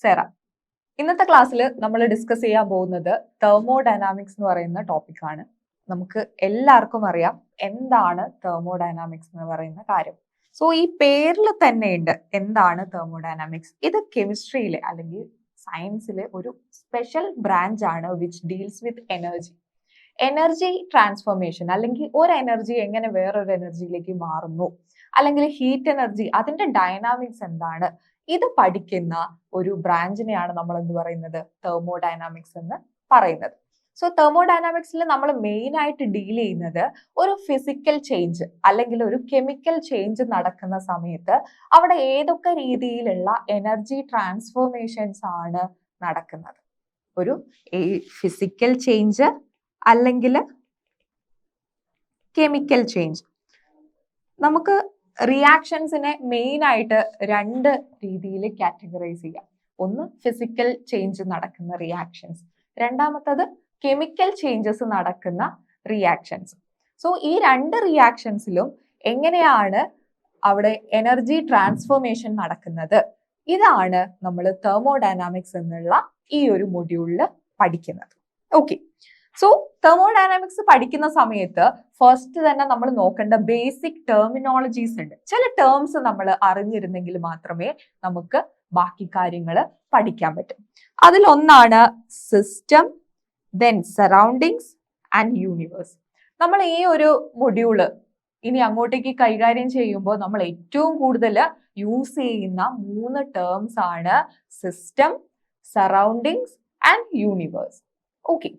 സെറ. ഇന്നത്തെ ക്ലാസ്സിൽ നമ്മൾ ഡിസ്കസ് ചെയ്യാൻ പോകുന്നത് തെർമോഡൈനാമിക്സ് എന്ന് പറയുന്ന ടോപ്പിക്കാണ്. നമുക്ക് എല്ലാവർക്കും അറിയാം എന്താണ് തെർമോഡൈനാമിക്സ് എന്ന് പറയുന്ന കാര്യം. സോ ഈ പേരിൽ തന്നെ ഉണ്ട് എന്താണ് തെർമോഡൈനാമിക്സ്. ഇത് കെമിസ്ട്രിയിലെ അല്ലെങ്കിൽ സയൻസിലെ ഒരു സ്പെഷ്യൽ ബ്രാഞ്ച് ആണ് which deals with energy transformation, അല്ലെങ്കിൽ ഒരു എനർജി എങ്ങനെ വേറൊരു എനർജിയിലേക്ക് മാറുന്നു, അല്ലെങ്കിൽ ഹീറ്റ് എനർജി, അതിന്റെ ഡൈനാമിക്സ് എന്താണ്, ഇത് പഠിക്കുന്ന ഒരു ബ്രാഞ്ചിനെയാണ് നമ്മൾ എന്ത് പറയുന്നത്, തെർമോഡൈനാമിക്സ് എന്ന് പറയുന്നത്. സോ തെർമോഡൈനാമിക്സിൽ നമ്മൾ മെയിൻ ആയിട്ട് ഡീൽ ചെയ്യുന്നത് ഒരു ഫിസിക്കൽ ചേഞ്ച് അല്ലെങ്കിൽ ഒരു കെമിക്കൽ ചേഞ്ച് നടക്കുന്ന സമയത്ത് അവിടെ ഏതൊക്കെ രീതിയിലുള്ള എനർജി ട്രാൻസ്ഫോർമേഷൻസ് ആണ് നടക്കുന്നത്. ഒരു ഫിസിക്കൽ ചേഞ്ച് അല്ലെങ്കിൽ കെമിക്കൽ ചേഞ്ച്. നമുക്ക് റിയാക്ഷൻസിനെ മെയിൻ ആയിട്ട് രണ്ട് രീതിയിൽ കാറ്റഗറൈസ് ചെയ്യാം. ഒന്ന് ഫിസിക്കൽ ചേഞ്ച് നടക്കുന്ന റിയാക്ഷൻസ്, രണ്ടാമത്തത് കെമിക്കൽ ചേഞ്ചസ് നടക്കുന്ന റിയാക്ഷൻസ്. സോ ഈ രണ്ട് റിയാക്ഷൻസിലും എങ്ങനെയാണ് അവിടെ എനർജി ട്രാൻസ്ഫോർമേഷൻ നടക്കുന്നത്, ഇതാണ് നമ്മൾ തെർമോഡൈനാമിക്സ് എന്നുള്ള ഈ ഒരു മൊഡ്യൂളിൽ പഠിക്കുന്നത്. ഓക്കെ, സോ തെർമോഡൈനാമിക്സ് പഠിക്കുന്ന സമയത്ത് ഫസ്റ്റ് തന്നെ നമ്മൾ നോക്കേണ്ട ബേസിക് ടെർമിനോളജീസ് ഉണ്ട്. ചില ടേംസ് നമ്മൾ അറിഞ്ഞിരുന്നെങ്കിൽ മാത്രമേ നമുക്ക് ബാക്കി കാര്യങ്ങൾ പഠിക്കാൻ പറ്റും. അതിലൊന്നാണ് system, then surroundings and universe. നമ്മൾ ഈ ഒരു മൊഡ്യൂള് ഇനി അങ്ങോട്ടേക്ക് കൈകാര്യം ചെയ്യുമ്പോൾ നമ്മൾ ഏറ്റവും കൂടുതൽ യൂസ് ചെയ്യുന്ന 3 ടേംസ് ആണ് system, surroundings and universe. Okay,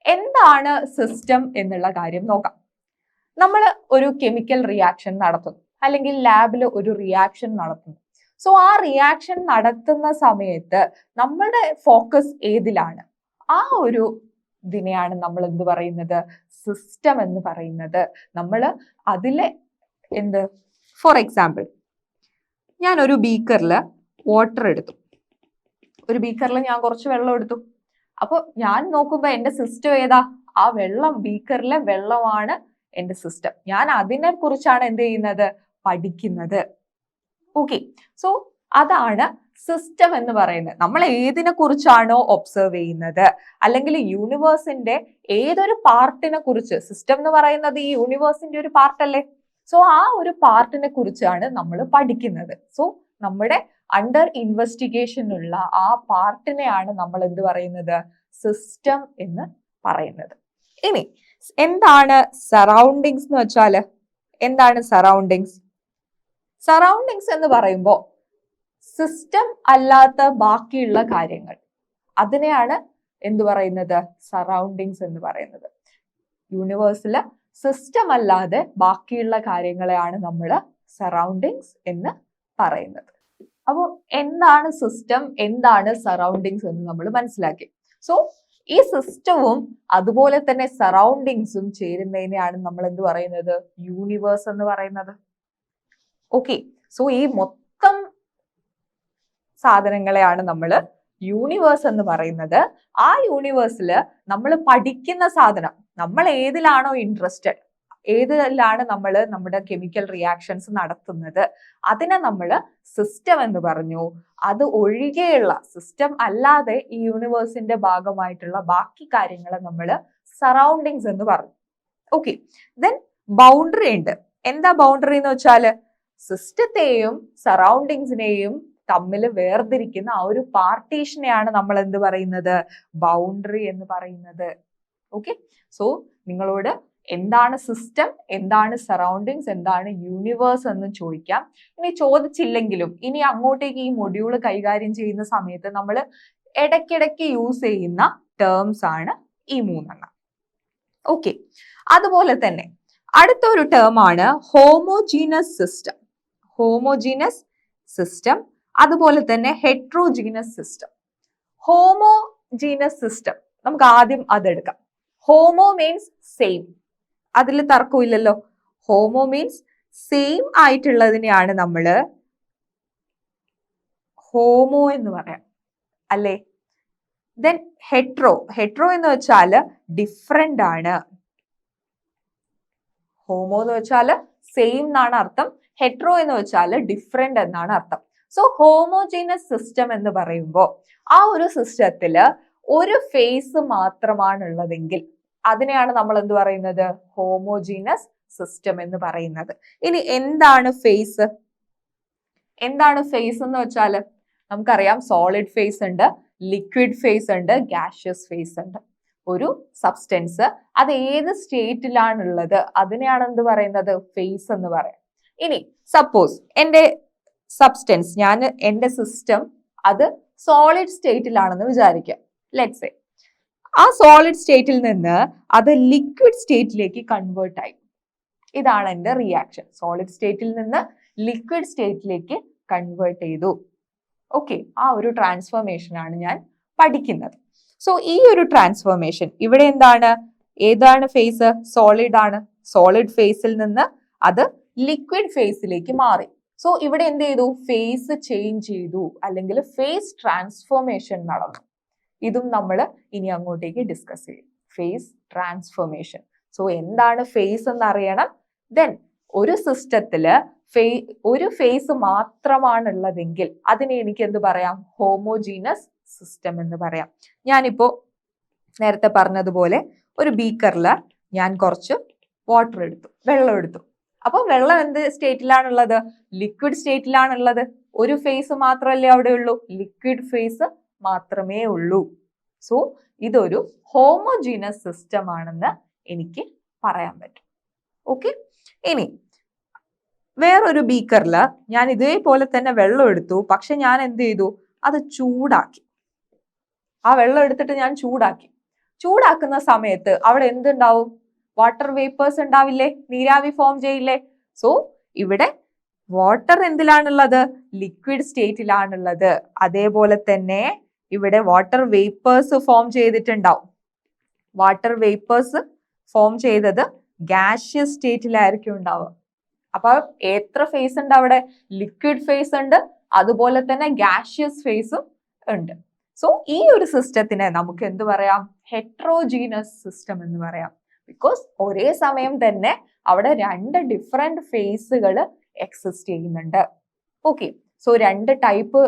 എന്താണ് സിസ്റ്റം എന്നുള്ള കാര്യം നോക്കാം. നമ്മൾ ഒരു കെമിക്കൽ റിയാക്ഷൻ നടത്തുന്നു, അല്ലെങ്കിൽ ലാബിൽ ഒരു റിയാക്ഷൻ നടത്തുന്നു. സോ ആ റിയാക്ഷൻ നടത്തുന്ന സമയത്ത് നമ്മളുടെ ഫോക്കസ് ഏതിലാണ്, ആ ഒരു ഇതിനെയാണ് നമ്മൾ എന്ത് പറയുന്നത്, സിസ്റ്റം എന്ന് പറയുന്നത്. നമ്മൾ അതിലെ ഫോർ എക്സാമ്പിൾ, ഞാൻ ഒരു ബീക്കറിൽ വാട്ടർ എടുത്തു, ഒരു ബീക്കറിൽ ഞാൻ കുറച്ച് വെള്ളം എടുത്തു. അപ്പൊ ഞാൻ നോക്കുമ്പോ എന്റെ സിസ്റ്റം ഏതാ, ആ വെള്ളം, ബീക്കറിലെ വെള്ളമാണ് എന്റെ സിസ്റ്റം. ഞാൻ അതിനെ കുറിച്ചാണ് എന്ത് ചെയ്യുന്നത്, പഠിക്കുന്നത്. ഓക്കെ, സോ അതാണ് സിസ്റ്റം എന്ന് പറയുന്നത്. നമ്മൾ ഏതിനെ കുറിച്ചാണോ ഒബ്സർവ് ചെയ്യുന്നത്, അല്ലെങ്കിൽ യൂണിവേഴ്സിന്റെ ഏതൊരു പാർട്ടിനെ കുറിച്ച്, സിസ്റ്റം എന്ന് പറയുന്നത് ഈ യൂണിവേഴ്സിന്റെ ഒരു പാർട്ടല്ലേ, സോ ആ ഒരു പാർട്ടിനെ കുറിച്ചാണ് നമ്മൾ പഠിക്കുന്നത്. സോ നമ്മുടെ അണ്ടർ ഇൻവെസ്റ്റിഗേഷൻ ഉള്ള ആ പാർട്ടിനെയാണ് നമ്മൾ എന്ത് പറയുന്നത്, സിസ്റ്റം എന്ന് പറയുന്നത്. ഇനി എന്താണ് സറൗണ്ടിങ്സ് എന്ന് വെച്ചാല്, എന്താണ് സറൗണ്ടിങ്സ്? സറൗണ്ടിങ്സ് എന്ന് പറയുമ്പോൾ സിസ്റ്റം അല്ലാത്ത ബാക്കിയുള്ള കാര്യങ്ങൾ, അതിനെയാണ് എന്ത് പറയുന്നത്, സറൗണ്ടിങ്സ് എന്ന് പറയുന്നത്. യൂണിവേഴ്സില് സിസ്റ്റം അല്ലാതെ ബാക്കിയുള്ള കാര്യങ്ങളെയാണ് നമ്മൾ സറൗണ്ടിങ്സ് എന്ന് പറയുന്നത്. അപ്പോൾ എന്താണ് സിസ്റ്റം, എന്താണ് സറൗണ്ടിങ്സ് എന്ന് നമ്മൾ മനസ്സിലാക്കി. സോ ഈ സിസ്റ്റവും അതുപോലെ തന്നെ സറൗണ്ടിങ്സും ചേരുന്നതിനെയാണ് നമ്മൾ എന്ത് പറയുന്നത്, യൂണിവേഴ്സ് എന്ന് പറയുന്നത്. ഓക്കെ, സോ ഈ മൊത്തം സാധനങ്ങളെയാണ് നമ്മൾ യൂണിവേഴ്സ് എന്ന് പറയുന്നത്. ആ യൂണിവേഴ്സില് നമ്മൾ പഠിക്കുന്ന സാധനം, നമ്മൾ ഏതിലാണോ ഇൻട്രസ്റ്റഡ്, ഏതിലാണ് നമ്മൾ നമ്മുടെ കെമിക്കൽ റിയാക്ഷൻസ് നടത്തുന്നത്, അതിനെ നമ്മൾ സിസ്റ്റം എന്ന് പറഞ്ഞു. അത് ഒഴികെയുള്ള, സിസ്റ്റം അല്ലാതെ ഈ യൂണിവേഴ്സിന്റെ ഭാഗമായിട്ടുള്ള ബാക്കി കാര്യങ്ങളെ നമ്മൾ സറൗണ്ടിങ്സ് എന്ന് പറഞ്ഞു. ഓക്കെ, ദെൻ ബൗണ്ടറി ഉണ്ട്. എന്താ ബൗണ്ടറി എന്ന് വെച്ചാല്, സിസ്റ്റത്തെയും സറൗണ്ടിങ്സിനെയും തമ്മിൽ വേർതിരിക്കുന്ന ആ ഒരു പാർട്ടീഷനെയാണ് നമ്മൾ എന്ത് പറയുന്നത്, ബൗണ്ടറി എന്ന് പറയുന്നത്. ഓക്കെ, സോ നിങ്ങളോട് എന്താണ് സിസ്റ്റം, എന്താണ് സറൗണ്ടിങ്സ്, എന്താണ് യൂണിവേഴ്സ് എന്ന് ചോദിക്കാം. ഇനി ചോദിച്ചില്ലെങ്കിലും ഇനി അങ്ങോട്ടേക്ക് ഈ മൊഡ്യൂൾ കൈകാര്യം ചെയ്യുന്ന സമയത്ത് നമ്മൾ ഇടയ്ക്കിടയ്ക്ക് യൂസ് ചെയ്യുന്ന ടേംസ് ആണ് ഈ 3. ഓക്കെ, അതുപോലെ തന്നെ അടുത്തൊരു ടേം ആണ് ഹോമോജീനസ് സിസ്റ്റം. ഹോമോജീനസ് സിസ്റ്റം, അതുപോലെ തന്നെ ഹെട്രോജീനസ് സിസ്റ്റം. ഹോമോജീനസ് സിസ്റ്റം നമുക്ക് ആദ്യം അതെടുക്കാം. ഹോമോ മീൻസ് സെയിം, അതിൽ തർക്കമില്ലല്ലോ. ഹോമോ മീൻസ് സെയിം ആയിട്ടുള്ളതിനെയാണ് നമ്മൾ ഹോമോ എന്ന് പറയാം, അല്ലേ? ദെൻ ഹെട്രോ, ഹെട്രോ എന്ന് വെച്ചാൽ ഡിഫറെന്റ് ആണ്. ഹോമോ എന്ന് വെച്ചാൽ സെയിം എന്നാണ് അർത്ഥം, ഹെട്രോ എന്ന് വെച്ചാൽ ഡിഫറെന്റ് എന്നാണ് അർത്ഥം. സോ ഹോമോജീനസ് സിസ്റ്റം എന്ന് പറയുമ്പോൾ ആ ഒരു സിസ്റ്റത്തില് ഒരു ഫേസ് മാത്രമാണുള്ളതെങ്കിൽ അതിനെയാണ് നമ്മൾ എന്ത് പറയുന്നത്? ഹോമോജീനസ് സിസ്റ്റം എന്ന് പറയുന്നത്. ഇനി എന്താണ് ഫേസ്? എന്താണ് ഫേസ് എന്ന് വെച്ചാൽ നമുക്കറിയാം സോളിഡ് ഫേസ് ഉണ്ട്, ലിക്വിഡ് ഫേസ് ഉണ്ട്, ഗ്യാഷ്യസ് ഫേസ് ഉണ്ട്. ഒരു സബ്സ്റ്റൻസ് അത് ഏത് സ്റ്റേറ്റിലാണുള്ളത് അതിനെയാണ് എന്ത് പറയുന്നത്? ഫേസ് എന്ന് പറയാം. ഇനി സപ്പോസ് എന്റെ സബ്സ്റ്റൻസ്, എന്റെ സിസ്റ്റം അത് സോളിഡ് സ്റ്റേറ്റിലാണെന്ന് വിചാരിക്കാം. ലെറ്റ്സ് സേ ആ സോളിഡ് സ്റ്റേറ്റിൽ നിന്ന് അത് ലിക്വിഡ് സ്റ്റേറ്റിലേക്ക് കൺവേർട്ട് ആയി. ഇതാണ് എന്റെ റിയാക്ഷൻ. സോളിഡ് സ്റ്റേറ്റിൽ നിന്ന് ലിക്വിഡ് സ്റ്റേറ്റിലേക്ക് കൺവേർട്ട് ചെയ്തു. ഓക്കെ, ആ ഒരു ട്രാൻസ്ഫോർമേഷൻ ആണ് ഞാൻ പഠിക്കുന്നത്. സോ ഈ ഒരു ട്രാൻസ്ഫോർമേഷൻ ഇവിടെ ഏതാണ് ഫേസ്? സോളിഡ് ആണ്. സോളിഡ് ഫേസിൽ നിന്ന് അത് ലിക്വിഡ് ഫേസിലേക്ക് മാറി. സോ ഇവിടെ എന്ത് ചെയ്തു? ഫേസ് ചേഞ്ച് ചെയ്തു, അല്ലെങ്കിൽ ഫേസ് ട്രാൻസ്ഫോർമേഷൻ നടന്നു. ഇതും നമ്മൾ ഇനി അങ്ങോട്ടേക്ക് ഡിസ്കസ് ചെയ്യും. Phase transformation. സോ എന്താണ് ഫേസ് എന്ന് അറിയണം. ദെൻ ഒരു സിസ്റ്റത്തില് ഒരു ഫേസ് മാത്രമാണുള്ളതെങ്കിൽ അതിനെ എനിക്ക് എന്ത് പറയാം? ഹോമോജീനസ് സിസ്റ്റം എന്ന് പറയാം. ഞാനിപ്പോ നേരത്തെ പറഞ്ഞതുപോലെ ഒരു ബീക്കറിൽ ഞാൻ കുറച്ച് വാട്ടർ എടുത്തു, വെള്ളം എടുത്തു. അപ്പൊ വെള്ളം എന്ത് സ്റ്റേറ്റിലാണുള്ളത്? ലിക്വിഡ് സ്റ്റേറ്റിലാണുള്ളത്. ഒരു ഫേസ് മാത്രമല്ലേ അവിടെ ഉള്ളൂ? ലിക്വിഡ് ഫേസ് മാത്രമേ ഉള്ളൂ. സോ ഇതൊരു ഹോമോജീനസ് സിസ്റ്റം ആണെന്ന് എനിക്ക് പറയാൻ പറ്റും. ഓക്കെ, ഇനി വേറൊരു ബീക്കറിൽ ഞാൻ ഇതേപോലെ തന്നെ വെള്ളം എടുത്തു, പക്ഷെ ഞാൻ എന്ത് ചെയ്തു? അത് ചൂടാക്കി. ആ വെള്ളം എടുത്തിട്ട് ഞാൻ ചൂടാക്കുന്ന സമയത്ത് അവിടെ എന്തുണ്ടാവും? വാട്ടർ വേപ്പേഴ്സ് ഉണ്ടാവില്ലേ? നീരാവി ഫോം ചെയ്യില്ലേ? സോ ഇവിടെ വാട്ടർ എന്തിലാണുള്ളത്? ലിക്വിഡ് സ്റ്റേറ്റിലാണുള്ളത്. അതേപോലെ തന്നെ ഇവിടെ വാട്ടർ വേപ്പേഴ്സ് ഫോം ചെയ്തിട്ടുണ്ടാവും. വാട്ടർ വേപ്പേഴ്സ് ഫോം ചെയ്തത് ഗാഷ്യസ് സ്റ്റേറ്റിലായിരിക്കും ഉണ്ടാവുക. അപ്പൊ എത്ര ഫേസ് ഉണ്ട് അവിടെ? ലിക്വിഡ് ഫേസ് ഉണ്ട്, അതുപോലെ തന്നെ ഗാഷ്യസ് ഫേസും ഉണ്ട്. സോ ഈ ഒരു സിസ്റ്റത്തിനെ നമുക്ക് എന്ത് പറയാം? ഹെട്രോജീനസ് സിസ്റ്റം എന്ന് പറയാം. ബിക്കോസ് ഒരേ സമയം തന്നെ അവിടെ രണ്ട് ഡിഫറെന്റ് ഫേസുകൾ എക്സിസ്റ്റ് ചെയ്യുന്നുണ്ട്. ഓക്കെ, സോ രണ്ട് ടൈപ്പ്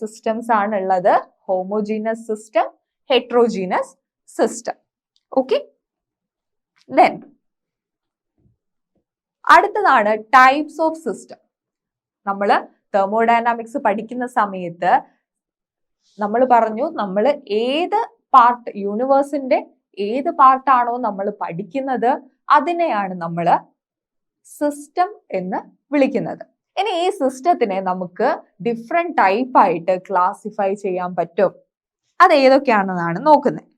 സിസ്റ്റംസ് ആണ് ഉള്ളത്. Homogeneous system, heterogeneous system. Okay, then അടുത്തതാണ് ടൈപ്സ് ഓഫ് സിസ്റ്റം. നമ്മൾ തെർമോഡൈനാമിക്സ് പഠിക്കുന്ന സമയത്ത് നമ്മൾ പറഞ്ഞു, നമ്മൾ ഏത് പാർട്ട്, യൂണിവേഴ്സിന്റെ ഏത് പാർട്ടാണോ നമ്മൾ പഠിക്കുന്നത് അതിനെയാണ് നമ്മൾ സിസ്റ്റം എന്ന് വിളിക്കുന്നത്. ഇനി ഈ സിസ്റ്റത്തിനെ നമുക്ക് ഡിഫറെന്റ് ടൈപ്പ് ആയിട്ട് ക്ലാസിഫൈ ചെയ്യാൻ പറ്റും. അത് ഏതൊക്കെയാണെന്നാണ് നോക്കുന്നത്.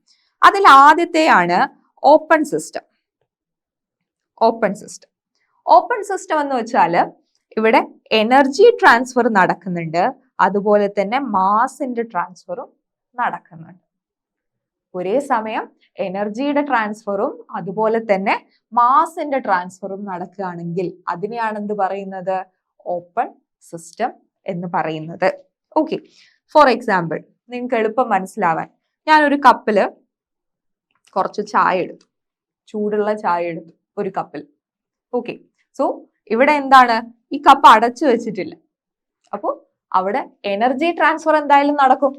അതിൽ ആദ്യത്തെയാണ് ഓപ്പൺ സിസ്റ്റം. ഓപ്പൺ സിസ്റ്റം എന്ന് വെച്ചാൽ ഇവിടെ എനർജി ട്രാൻസ്ഫർ നടക്കുന്നുണ്ട്, അതുപോലെ തന്നെ മാസിന്റെ ട്രാൻസ്ഫറും നടക്കുന്നുണ്ട്. ഒരേ സമയം എനർജിയുടെ ട്രാൻസ്ഫറും അതുപോലെ തന്നെ മാസിന്റെ ട്രാൻസ്ഫറും നടക്കുകയാണെങ്കിൽ അതിനെയാണ് എന്ത് പറയുന്നത്? ഓപ്പൺ സിസ്റ്റം എന്ന് പറയുന്നത്. ഓക്കെ, ഫോർ എക്സാമ്പിൾ നിങ്ങൾക്ക് എളുപ്പം മനസ്സിലാവാൻ ഞാനൊരു കപ്പില് കുറച്ച് ചായ എടുത്തു, ചൂടുള്ള ചായ എടുത്തു ഒരു കപ്പിൽ. ഓക്കെ, സോ ഇവിടെ എന്താണ്? ഈ കപ്പ് അടച്ചു വെച്ചിട്ടില്ല. അപ്പോൾ അവിടെ എനർജി ട്രാൻസ്ഫർ എന്തായാലും നടക്കും.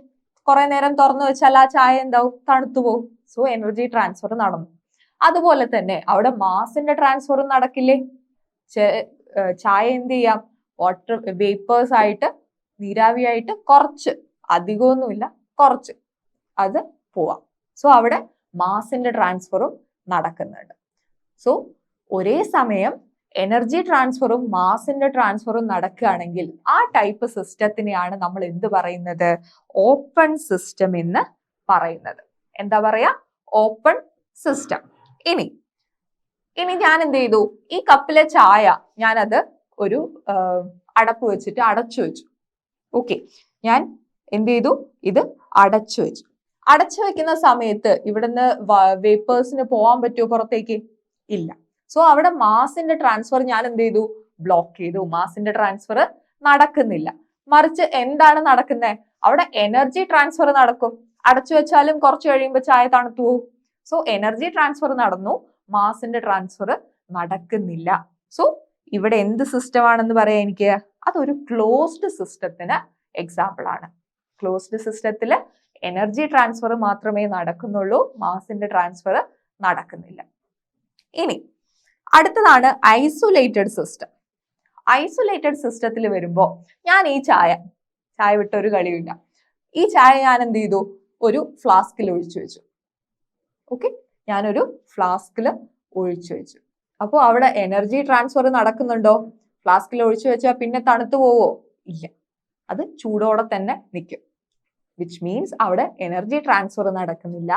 കുറെ നേരം തുറന്നു വെച്ചാൽ ആ ചായ എന്താവും? തണുത്തു പോകും. സോ എനർജി ട്രാൻസ്ഫർ നടന്നു. അതുപോലെ തന്നെ അവിടെ മാസിന്റെ ട്രാൻസ്ഫറും നടക്കില്ലേ? ചായ എന്ത് ചെയ്യാം? വാട്ടർ വേപ്പേഴ്സ് ആയിട്ട്, നീരാവിയായിട്ട് കുറച്ച്, അധികമൊന്നുമില്ല, കുറച്ച് അത് പോവാം. സോ അവിടെ മാസിന്റെ ട്രാൻസ്ഫറും നടക്കുന്നുണ്ട്. സോ ഒരേ സമയം എനർജി ട്രാൻസ്ഫറും മാസിന്റെ ട്രാൻസ്ഫറും നടക്കുകയാണെങ്കിൽ ആ ടൈപ്പ് സിസ്റ്റത്തിനെയാണ് നമ്മൾ എന്ത് പറയുന്നത്? ഓപ്പൺ സിസ്റ്റം എന്ന് പറയുന്നത്. എന്താ പറയാ? Open system. ഇനി ഞാൻ എന്ത് ചെയ്തു? ഈ കപ്പിലെ ചായ ഞാനത് ഒരു അടപ്പ് വെച്ചിട്ട് അടച്ചു വെച്ചു. ഓക്കെ, ഞാൻ എന്ത് ചെയ്തു? ഇത് അടച്ചു വെച്ചു. അടച്ചു വെക്കുന്ന സമയത്ത് ഇവിടുന്ന് വേപ്പേഴ്സിന് പോകാൻ പറ്റുമോ പുറത്തേക്ക്? ഇല്ല. സോ അവിടെ മാസിന്റെ ട്രാൻസ്ഫർ ഞാൻ എന്ത് ചെയ്തു? ബ്ലോക്ക് ചെയ്തു. മാസിന്റെ ട്രാൻസ്ഫർ നടക്കുന്നില്ല. മറിച്ച് എന്താണ് നടക്കുന്നത്? അവിടെ എനർജി ട്രാൻസ്ഫർ നടക്കും. അടച്ചു വെച്ചാലും കുറച്ച് കഴിയുമ്പോൾ ചായ തണുത്തു പോകും. സോ എനർജി ട്രാൻസ്ഫർ നടന്നു, മാസിന്റെ ട്രാൻസ്ഫർ നടക്കുന്നില്ല. സോ ഇവിടെ എന്ത് സിസ്റ്റം ആണെന്ന് പറയാം എനിക്ക്? അതൊരു ക്ലോസ്ഡ് സിസ്റ്റത്തിന് എക്സാമ്പിൾ ആണ്. ക്ലോസ്ഡ് സിസ്റ്റത്തിൽ എനർജി ട്രാൻസ്ഫർ മാത്രമേ നടക്കുന്നുള്ളൂ, മാസിന്റെ ട്രാൻസ്ഫർ നടക്കുന്നില്ല. ഇനി അടുത്തതാണ് ഐസൊലേറ്റഡ് സിസ്റ്റം. ഐസൊലേറ്റഡ് സിസ്റ്റത്തിൽ വരുമ്പോൾ ഞാൻ ഈ ചായ വിട്ട ഒരു കളിയില്ല, ഈ ചായ ഞാൻ എന്ത് ചെയ്തു, ഒരു ഫ്ലാസ്കിൽ ഒഴിച്ചു വെച്ചു. ഓക്കെ, ഞാനൊരു ഫ്ലാസ്കിൽ ഒഴിച്ചു വെച്ചു. അപ്പോൾ അവിടെ എനർജി ട്രാൻസ്ഫർ നടക്കുന്നുണ്ടോ? ഫ്ലാസ്കിൽ ഒഴിച്ചു വെച്ചാൽ പിന്നെ തണുത്തു പോവോ? ഇല്ല, അത് ചൂടോടെ തന്നെ നിൽക്കും. വിച്ച് മീൻസ് അവിടെ എനർജി ട്രാൻസ്ഫർ നടക്കുന്നില്ല.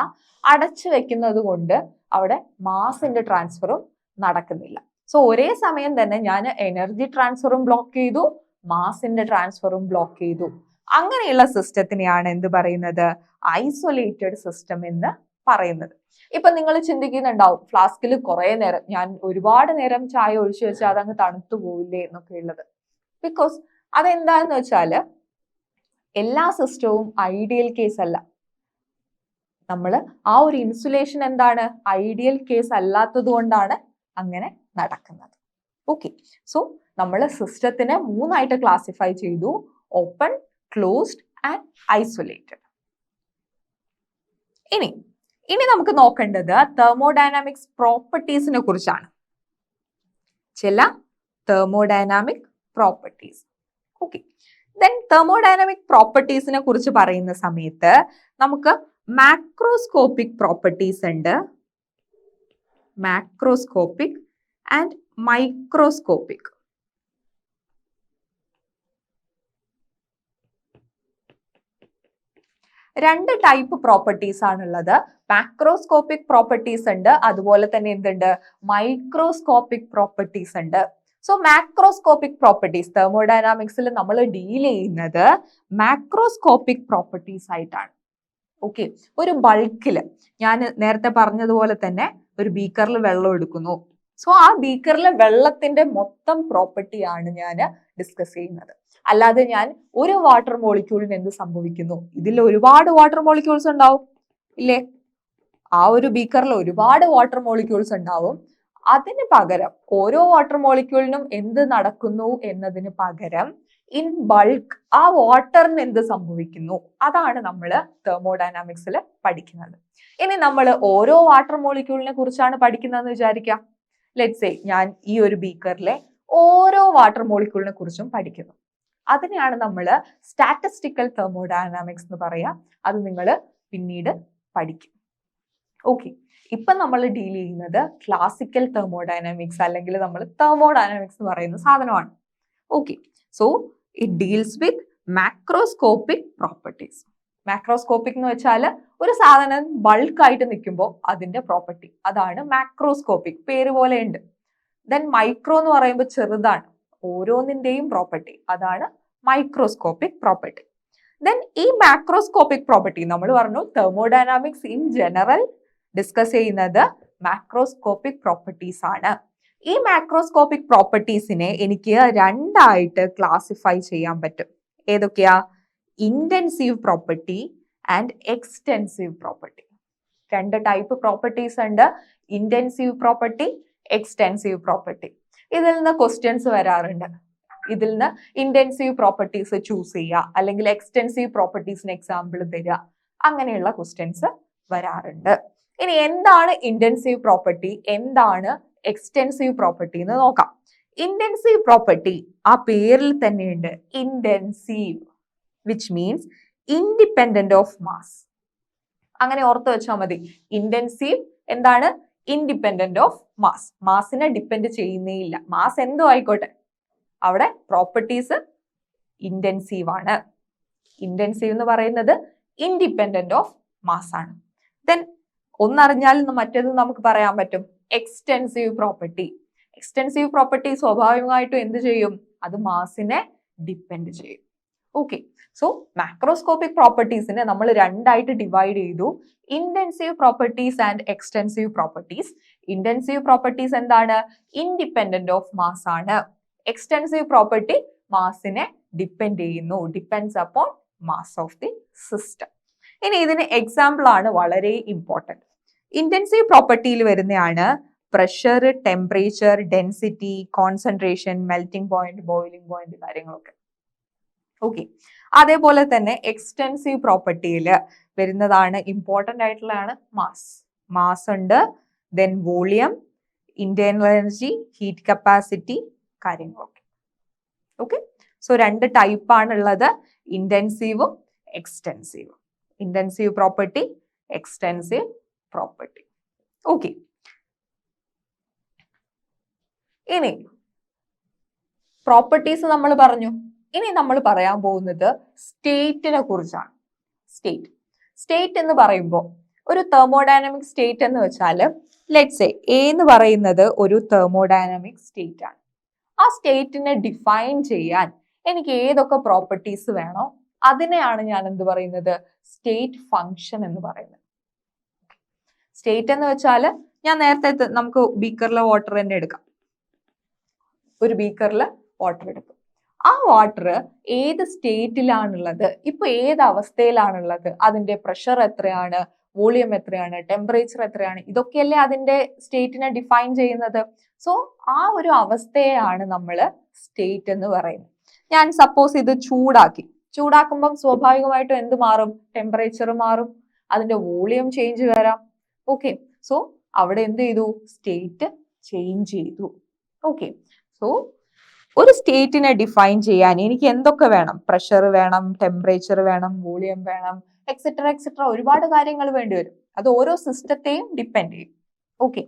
അടച്ചു വെക്കുന്നത് കൊണ്ട് അവിടെ മാസിന്റെ ട്രാൻസ്ഫറും നടക്കുന്നില്ല. സോ ഒരേ സമയം തന്നെ ഞാൻ എനർജി ട്രാൻസ്ഫറും ബ്ലോക്ക് ചെയ്തു, മാസിന്റെ ട്രാൻസ്ഫറും ബ്ലോക്ക് ചെയ്തു. അങ്ങനെയുള്ള സിസ്റ്റത്തിനെയാണ് എന്ത് പറയുന്നത്? ഐസൊലേറ്റഡ് സിസ്റ്റം എന്ന് പറയുന്നത്. ഇപ്പൊ നിങ്ങൾ ചിന്തിക്കുന്നുണ്ടാവും, ഫ്ലാസ്കിൽ കുറെ നേരം, ഞാൻ ഒരുപാട് നേരം ചായ ഒഴിച്ചു വെച്ചാൽ അതങ്ങ് തണുത്തു പോവില്ലേ എന്നൊക്കെ ഉള്ളത്. ബിക്കോസ് അതെന്താന്ന് വെച്ചാല് എല്ലാ സിസ്റ്റവും ഐഡിയൽ കേസ് അല്ല. നമ്മൾ ആ ഒരു ഇൻസുലേഷൻ എന്താണ്, ഐഡിയൽ കേസ് അല്ലാത്തത് കൊണ്ടാണ് അങ്ങനെ നടക്കുന്നത്. ഓക്കെ, സോ നമ്മൾ സിസ്റ്റത്തിനെ 3ആയിട്ട് ക്ലാസിഫൈ ചെയ്തു: ഓപ്പൺ, ക്ലോസ്ഡ് ആൻഡ് ഐസൊലേറ്റഡ്. ഇനി നമുക്ക് നോക്കേണ്ടത് തെർമോഡൈനാമിക്സ് പ്രോപ്പർട്ടീസിനെ കുറിച്ചാണ്. ചില thermodynamic properties. Okay, then thermodynamic പ്രോപ്പർട്ടീസിനെ കുറിച്ച് പറയുന്ന സമയത്ത് നമുക്ക് മാക്രോസ്കോപ്പിക് പ്രോപ്പർട്ടീസ് ഉണ്ട്, മാക്രോസ്കോപ്പിക് ആൻഡ് മൈക്രോസ്കോപ്പിക്. രണ്ട് ടൈപ്പ് പ്രോപ്പർട്ടീസ് ആണുള്ളത്. മാക്രോസ്കോപ്പിക് പ്രോപ്പർട്ടീസ് ഉണ്ട്, അതുപോലെ തന്നെ എന്തുണ്ട്, മൈക്രോസ്കോപ്പിക് പ്രോപ്പർട്ടീസ് ഉണ്ട്. സോ മാക്രോസ്കോപ്പിക് പ്രോപ്പർട്ടീസ് തെർമോഡൈനാമിക്സിൽ നമ്മൾ ഡീൽ ചെയ്യുന്നത് മാക്രോസ്കോപ്പിക് പ്രോപ്പർട്ടീസ് ആയിട്ടാണ്. ഓക്കെ, ഒരു ബൾക്കിൽ ഞാൻ നേരത്തെ പറഞ്ഞതുപോലെ തന്നെ ഒരു ബീക്കറിൽ വെള്ളം എടുക്കുന്നു. സോ ആ ബീക്കറിലെ വെള്ളത്തിന്റെ മൊത്തം പ്രോപ്പർട്ടിയാണ് ഞാൻ ഡിസ്കസ് ചെയ്യുന്നത്. അല്ലാതെ ഞാൻ ഒരു വാട്ടർ മോളിക്യൂളിന് എന്ത് സംഭവിക്കുന്നു, ഇതിൽ ഒരുപാട് വാട്ടർ മോളിക്യൂൾസ് ഉണ്ടാവും ഇല്ലേ? ആ ഒരു ബീക്കറിൽ ഒരുപാട് വാട്ടർ മോളിക്യൂൾസ് ഉണ്ടാവും. അതിന് പകരം ഓരോ വാട്ടർ മോളിക്യൂളിനും എന്ത് നടക്കുന്നു എന്നതിന് പകരം ഇൻ ബൾക്ക് ആ വാട്ടറിന് എന്ത് സംഭവിക്കുന്നു, അതാണ് നമ്മൾ തെർമോഡൈനാമിക്സിൽ പഠിക്കുന്നത്. ഇനി നമ്മൾ ഓരോ വാട്ടർ മോളിക്യൂളിനെ കുറിച്ചാണ് പഠിക്കുന്നതെന്ന് വിചാരിക്കാം. ലെറ്റ്സ് സേ ഞാൻ ഈ ഒരു ബീക്കറിലെ ഓരോ വാട്ടർ മോളിക്യൂളിനെ കുറിച്ചും പഠിക്കുന്നു. അതിനെയാണ് നമ്മൾ സ്റ്റാറ്റിസ്റ്റിക്കൽ തെർമോഡൈനാമിക്സ് എന്ന് പറയാ. അത് നിങ്ങൾ പിന്നീട് പഠിക്കും. ഓക്കെ, ഇപ്പൊ നമ്മൾ ഡീൽ ചെയ്യുന്നത് ക്ലാസിക്കൽ തെർമോഡൈനാമിക്സ് അല്ലെങ്കിൽ നമ്മൾ തെർമോഡൈനാമിക്സ് എന്ന് പറയുന്ന സാധനമാണ്. Okay, so it deals with macroscopic properties. Macroscopic എന്ന് വെച്ചാൽ ഒരു സാധനം ബൾക്കായിട്ട് നിൽക്കുമ്പോൾ അതിന്റെ പ്രോപ്പർട്ടി, അതാണ് മാക്രോസ്കോപ്പിക്, പേര് പോലെ ഉണ്ട്. ദെൻ മൈക്രോ എന്ന് പറയുമ്പോൾ ചെറുതാണ്, ഓരോന്നിന്റെയും പ്രോപ്പർട്ടി, അതാണ് മൈക്രോസ്കോപ്പിക് പ്രോപ്പർട്ടി. ദെൻ ഈ മാക്രോസ്കോപ്പിക് പ്രോപ്പർട്ടി നമ്മൾ പറഞ്ഞു തെർമോഡൈനാമിക്സ് ഇൻ ജനറൽ ഡിസ്കസ് ചെയ്യുന്നത് മാക്രോസ്കോപ്പിക് പ്രോപ്പർട്ടീസ് ആണ്. ഈ മാക്രോസ്കോപ്പിക് പ്രോപ്പർട്ടീസിനെ എനിക്ക് രണ്ടായിട്ട് ക്ലാസിഫൈ ചെയ്യാൻ പറ്റും. ഏതൊക്കെയാ? Intensive property and extensive property. രണ്ട് ടൈപ്പ് പ്രോപ്പർട്ടീസ് ഉണ്ട്, ഇന്റൻസീവ് പ്രോപ്പർട്ടി, എക്സ്റ്റെൻസീവ് പ്രോപ്പർട്ടി. ഇതിൽ നിന്ന് ക്വസ്റ്റ്യൻസ് വരാറുണ്ട്. ഇതിൽ നിന്ന് ഇന്റൻസീവ് പ്രോപ്പർട്ടീസ് ചൂസ് ചെയ്യുക, അല്ലെങ്കിൽ എക്സ്റ്റെൻസീവ് പ്രോപ്പർട്ടീസിന് എക്സാമ്പിൾ തരിക, അങ്ങനെയുള്ള ക്വസ്റ്റ്യൻസ് വരാറുണ്ട്. ഇനി എന്താണ് ഇന്റൻസീവ് പ്രോപ്പർട്ടി, എന്താണ് എക്സ്റ്റെൻസീവ് പ്രോപ്പർട്ടി എന്ന് നോക്കാം. ഇന്റൻസീവ് പ്രോപ്പർട്ടി ആ പേരിൽ തന്നെയുണ്ട്, intensive, which means independent of mass. അങ്ങനെ ഓർത്ത് വെച്ചാൽ മതി. ഇന്റൻസീവ് എന്താണ്? Independent of mass. മാസിനെ ഡിപ്പെൻഡ് ചെയ്യുന്നേ ഇല്ല. മാസ് എന്തോ ആയിക്കോട്ടെ, അവിടെ പ്രോപ്പർട്ടീസ് ഇന്റൻസീവ് ആണ്. ഇന്റൻസീവ് എന്ന് പറയുന്നത് ഇൻഡിപെൻഡന്റ് ഓഫ് മാസ് ആണ്. ദെൻ ഒന്നറിഞ്ഞാൽ മറ്റേത് നമുക്ക് പറയാൻ പറ്റും എക്സ്റ്റെൻസീവ് പ്രോപ്പർട്ടി. എക്സ്റ്റെൻസീവ് പ്രോപ്പർട്ടി സ്വാഭാവികമായിട്ടും എന്ത് ചെയ്യും? അത് മാസിനെ ഡിപ്പെൻഡ് ചെയ്യും. ഓക്കെ, സോ മാക്രോസ്കോപ്പിക് പ്രോപ്പർട്ടീസിനെ നമ്മൾ രണ്ടായിട്ട് ഡിവൈഡ് ചെയ്തു, intensive properties and extensive properties. Intensive properties എന്താണ്? ഇൻഡിപെൻഡന്റ് ഓഫ് മാസ് ആണ്. എക്സ്റ്റെൻസീവ് പ്രോപ്പർട്ടി മാസിനെ ഡിപ്പെൻഡ് ചെയ്യുന്നു, depends upon mass of the system. ഇനി ഇതിന് എക്സാമ്പിൾ ആണ് വളരെ ഇമ്പോർട്ടൻറ്റ്. ഇന്റൻസീവ് പ്രോപ്പർട്ടിയിൽ വരുന്നതാണ് pressure, temperature, density, concentration, melting point, boiling point കാര്യങ്ങളൊക്കെ. ഓക്കെ, അതേപോലെ തന്നെ എക്സ്റ്റെൻസീവ് പ്രോപ്പർട്ടിയിൽ വരുന്നതാണ്, ഇമ്പോർട്ടൻ്റ് ആയിട്ടുള്ളതാണ് മാസ്. മാസ് ഉണ്ട്, then volume, internal energy, heat capacity കാര്യങ്ങളൊക്കെ. ഓക്കെ, സോ രണ്ട് ടൈപ്പാണ് ഉള്ളത്, ഇന്റൻസീവും എക്സ്റ്റെൻസീവും. Intensive property, extensive property. Okay, ഇനി പ്രോപ്പർട്ടീസ് നമ്മൾ പറഞ്ഞു. ഇനി നമ്മൾ പറയാൻ പോകുന്നത് സ്റ്റേറ്റിനെ കുറിച്ചാണ്. സ്റ്റേറ്റ് എന്ന് പറയുമ്പോൾ ഒരു തെർമോഡൈനാമിക് സ്റ്റേറ്റ് എന്ന് വെച്ചാൽ, ലെറ്റ്സ് സേ എ എന്ന് പറയുന്നത് ഒരു തെർമോഡൈനാമിക് സ്റ്റേറ്റ് ആണ്. ആ സ്റ്റേറ്റിനെ ഡിഫൈൻ ചെയ്യാൻ എനിക്ക് ഏതൊക്കെ പ്രോപ്പർട്ടീസ് വേണോ അതിനെയാണ് ഞാൻ എന്ത് പറയുന്നത്, സ്റ്റേറ്റ് ഫംഗ്ഷൻ എന്ന് പറയുന്നത്. സ്റ്റേറ്റ് എന്ന് വെച്ചാൽ ഞാൻ നേരത്തെ നമുക്ക് ബീക്കറിലെ വാട്ടർ തന്നെ എടുക്കാം. ഒരു ബീക്കറിൽ വാട്ടർ എടുക്കും. ആ വാട്ടർ ഏത് സ്റ്റേറ്റിലാണുള്ളത്, ഇപ്പൊ ഏത് അവസ്ഥയിലാണുള്ളത്, അതിന്റെ പ്രഷർ എത്രയാണ്, വോളിയം എത്രയാണ്, ടെമ്പറേച്ചർ എത്രയാണ്, ഇതൊക്കെയല്ലേ അതിന്റെ സ്റ്റേറ്റിനെ ഡിഫൈൻ ചെയ്യുന്നത്. സോ ആ ഒരു അവസ്ഥയെയാണ് നമ്മൾ സ്റ്റേറ്റ് എന്ന് പറയുന്നത്. ഞാൻ സപ്പോസ് ഇത് ചൂടാക്കുമ്പം സ്വാഭാവികമായിട്ടും എന്ത് മാറും, ടെമ്പറേച്ചർ മാറും, അതിന്റെ വോളിയം ചേഞ്ച് വരാം. ഓക്കെ, സോ അവിടെ എന്ത് ചെയ്തു, സ്റ്റേറ്റ് ചേഞ്ച് ചെയ്തു. ഓക്കെ, സോ ഒരു സ്റ്റേറ്റിനെ ഡിഫൈൻ ചെയ്യാൻ എനിക്ക് എന്തൊക്കെ വേണം, പ്രഷർ വേണം, ടെമ്പറേച്ചർ വേണം, വോളിയം വേണം, എക്സെട്ര എക്സെട്ര, ഒരുപാട് കാര്യങ്ങൾ വേണ്ടി വരും. അത് ഓരോ സിസ്റ്റത്തെയും ഡിപ്പെൻഡ് ചെയ്യും. ഓക്കെ,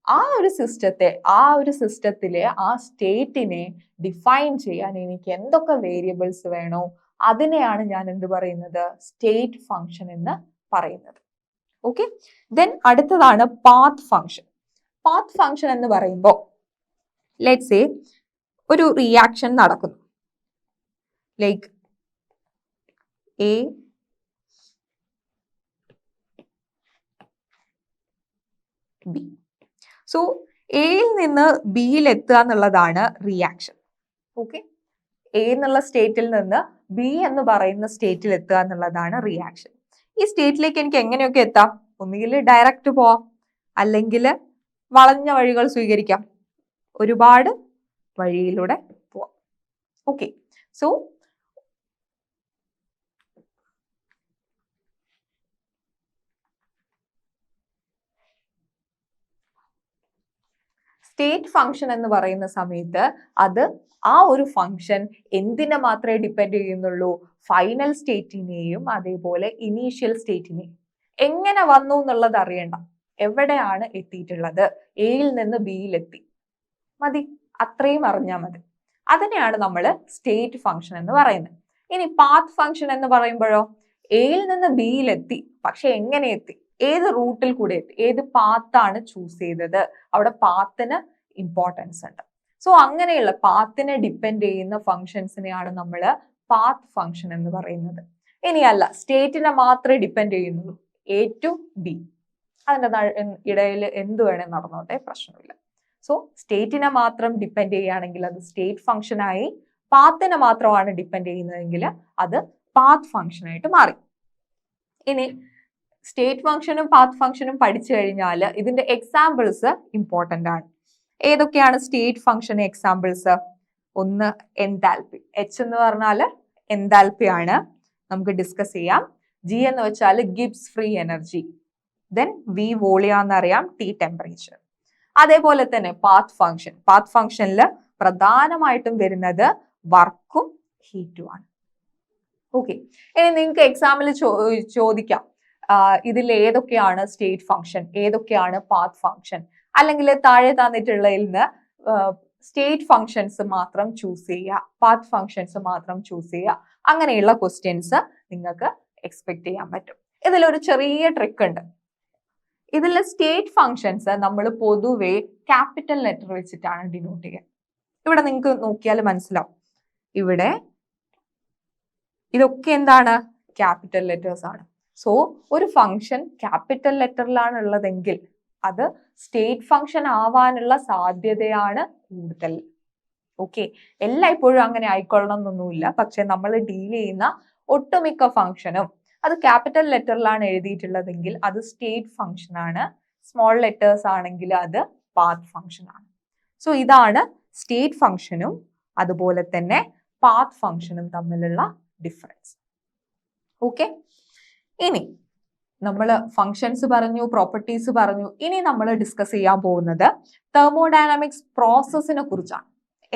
ആ ഒരു സിസ്റ്റത്തിലെ ആ സ്റ്റേറ്റിനെ ഡിഫൈൻ ചെയ്യാൻ എനിക്ക് എന്തൊക്കെ വേരിയബിൾസ് വേണോ അതിനെയാണ് ഞാൻ എന്ത് പറയുന്നത്, സ്റ്റേറ്റ് ഫംഗ്ഷൻ എന്ന് പറയുന്നത്. ഓക്കെ, ദെൻ അടുത്തതാണ് പാത്ത് ഫംഗ്ഷൻ. പാത്ത് ഫംഗ്ഷൻ എന്ന് പറയുമ്പോൾ ലെറ്റ്സ് സേ ഒരു റിയാക്ഷൻ നടക്കുന്നു, ലൈക്ക് എ ബി. സോ എയിൽ നിന്ന് ബിയിൽ എത്തുക എന്നുള്ളതാണ് റിയാക്ഷൻ. ഓക്കെ, എ എന്നുള്ള സ്റ്റേറ്റിൽ നിന്ന് ബി എന്ന് പറയുന്ന സ്റ്റേറ്റിൽ എത്തുക എന്നുള്ളതാണ് റിയാക്ഷൻ. ഈ സ്റ്റേറ്റിലേക്ക് എനിക്ക് എങ്ങനെയൊക്കെ എത്താം, ഒന്നുകിൽ ഡയറക്റ്റ് പോവാം, അല്ലെങ്കിൽ വളഞ്ഞ വഴികൾ സ്വീകരിക്കാം, ഒരുപാട് വഴിയിലൂടെ പോവാം. ഓക്കെ, സോ സ്റ്റേറ്റ് ഫംഗ്ഷൻ എന്ന് പറയുന്ന സമയത്ത് അത് ആ ഒരു ഫംഗ്ഷൻ എന്തിനെ മാത്രമേ ഡിപ്പെൻഡ് ചെയ്യുന്നുള്ളൂ, ഫൈനൽ സ്റ്റേറ്റിനെയും അതേപോലെ ഇനീഷ്യൽ സ്റ്റേറ്റിനെയും. എങ്ങനെ വന്നു എന്നുള്ളത് അറിയണ്ട, എവിടെയാണ് എത്തിയിട്ടുള്ളത്, എയിൽ നിന്ന് ബിയിൽ എത്തി, മതി, അത്രയും അറിഞ്ഞാൽ മതി. അതിനെയാണ് നമ്മൾ സ്റ്റേറ്റ് ഫംഗ്ഷൻ എന്ന് പറയുന്നത്. ഇനി പാത്ത് ഫംഗ്ഷൻ എന്ന് പറയുമ്പോഴോ, എയിൽ നിന്ന് ബിയിൽ എത്തി, പക്ഷെ എങ്ങനെ എത്തി, ഏത് റൂട്ടിൽ കൂടെ എത്തി, ഏത് പാത്താണ് ചൂസ് ചെയ്തത്, അവിടെ പാത്തിന് ഇമ്പോർട്ടൻസ് ഉണ്ട്. സോ അങ്ങനെയുള്ള പാത്തിനെ ഡിപ്പെൻഡ് ചെയ്യുന്ന ഫംഗ്ഷൻസിനെയാണ് നമ്മൾ പാത്ത് ഫംഗ്ഷൻ എന്ന് പറയുന്നത്. ഇനിയല്ല, സ്റ്റേറ്റിനെ മാത്രമേ ഡിപ്പെൻഡ് ചെയ്യുന്നുള്ളൂ, എ ടു ബി, അതിൻ്റെ ഇടയിൽ എന്ത് വേണേൽ നടന്നോട്ടെ, പ്രശ്നമില്ല. സോ സ്റ്റേറ്റിനെ മാത്രം ഡിപ്പെൻഡ് ചെയ്യുകയാണെങ്കിൽ അത് സ്റ്റേറ്റ് ഫംഗ്ഷനായി, പാത്തിനെ മാത്രമാണ് ഡിപ്പെൻഡ് ചെയ്യുന്നതെങ്കിൽ അത് പാത്ത് ഫംഗ്ഷനായിട്ട് മാറി. ഇനി സ്റ്റേറ്റ് ഫംഗ്ഷനും പാത്ത് ഫംഗ്ഷനും പഠിച്ചു കഴിഞ്ഞാൽ ഇതിന്റെ എക്സാമ്പിൾസ് ഇമ്പോർട്ടൻ്റ് ആണ്. ഏതൊക്കെയാണ് സ്റ്റേറ്റ് ഫംഗ്ഷൻ എക്സാമ്പിൾസ്? ഒന്ന് എൻതാൽപ്പി, എച്ച് എന്ന് പറഞ്ഞാൽ എൻതാൽപ്പി ആണ്, നമുക്ക് ഡിസ്കസ് ചെയ്യാം. ജി എന്ന് വെച്ചാൽ Gibbs free energy, then we volume എന്നറിയാം, ടി ടെമ്പറേച്ചർ. അതേപോലെ തന്നെ പാത്ത് ഫംഗ്ഷനിൽ പ്രധാനമായിട്ടും വരുന്നത് വർക്കും ഹീറ്റും ആണ്. ഓക്കെ, ഇനി നിങ്ങൾക്ക് എക്സാമിൽ ചോദിക്കാം ഇതിൽ ഏതൊക്കെയാണ് സ്റ്റേറ്റ് ഫംഗ്ഷൻ, ഏതൊക്കെയാണ് പാത്ത് ഫംഗ്ഷൻ, അല്ലെങ്കിൽ താഴെ തന്നിട്ടുള്ളതിൽ നിന്ന് സ്റ്റേറ്റ് ഫംഗ്ഷൻസ് മാത്രം ചൂസ് ചെയ്യുക, പാത്ത് ഫംഗ്ഷൻസ് മാത്രം ചൂസ് ചെയ്യുക, അങ്ങനെയുള്ള ക്വസ്റ്റ്യൻസ് നിങ്ങൾക്ക് എക്സ്പെക്ട് ചെയ്യാൻ പറ്റും. ഇതിലൊരു ചെറിയ ട്രിക്ക് ഉണ്ട്. ഇതിൽ സ്റ്റേറ്റ് ഫംഗ്ഷൻസ് നമ്മൾ പൊതുവെ ക്യാപിറ്റൽ ലെറ്റർ വെച്ചിട്ടാണ് ഡിനോട്ട് ചെയ്യുക. ഇവിടെ നിങ്ങൾക്ക് നോക്കിയാൽ മനസ്സിലാവും, ഇവിടെ ഇതൊക്കെ എന്താണ്, ക്യാപിറ്റൽ ലെറ്റേഴ്സ് ആണ്. സോ ഒരു ഫംഗ്ഷൻ ക്യാപിറ്റൽ ലെറ്ററിലാണ് ഉള്ളതെങ്കിൽ അത് സ്റ്റേറ്റ് ഫംഗ്ഷൻ ആവാനുള്ള സാധ്യതയാണ് കൂടുതൽ. ഓക്കെ, എല്ലായ്പ്പോഴും അങ്ങനെ ആയിക്കൊള്ളണം എന്നൊന്നുമില്ല, പക്ഷെ നമ്മൾ ഡീൽ ചെയ്യുന്ന ഒട്ടുമിക്ക ഫംഗ്ഷനും അത് ക്യാപിറ്റൽ ലെറ്ററിലാണ് എഴുതിയിട്ടുള്ളതെങ്കിൽ അത് സ്റ്റേറ്റ് ഫംഗ്ഷൻ ആണ്. സ്മോൾ ലെറ്റേഴ്സ് ആണെങ്കിൽ അത് പാത്ത് ഫംഗ്ഷൻ ആണ്. സോ ഇതാണ് സ്റ്റേറ്റ് ഫംഗ്ഷനും അതുപോലെ തന്നെ പാത്ത് ഫംഗ്ഷനും തമ്മിലുള്ള ഡിഫറൻസ്. ഓക്കെ, ഇനി നമ്മൾ ഫങ്ഷൻസ് പറഞ്ഞു, പ്രോപ്പർട്ടീസ് പറഞ്ഞു. ഇനി നമ്മൾ ഡിസ്കസ് ചെയ്യാൻ പോകുന്നത് തെർമോഡൈനാമിക്സ് പ്രോസസ്സിനെ കുറിച്ചാണ്.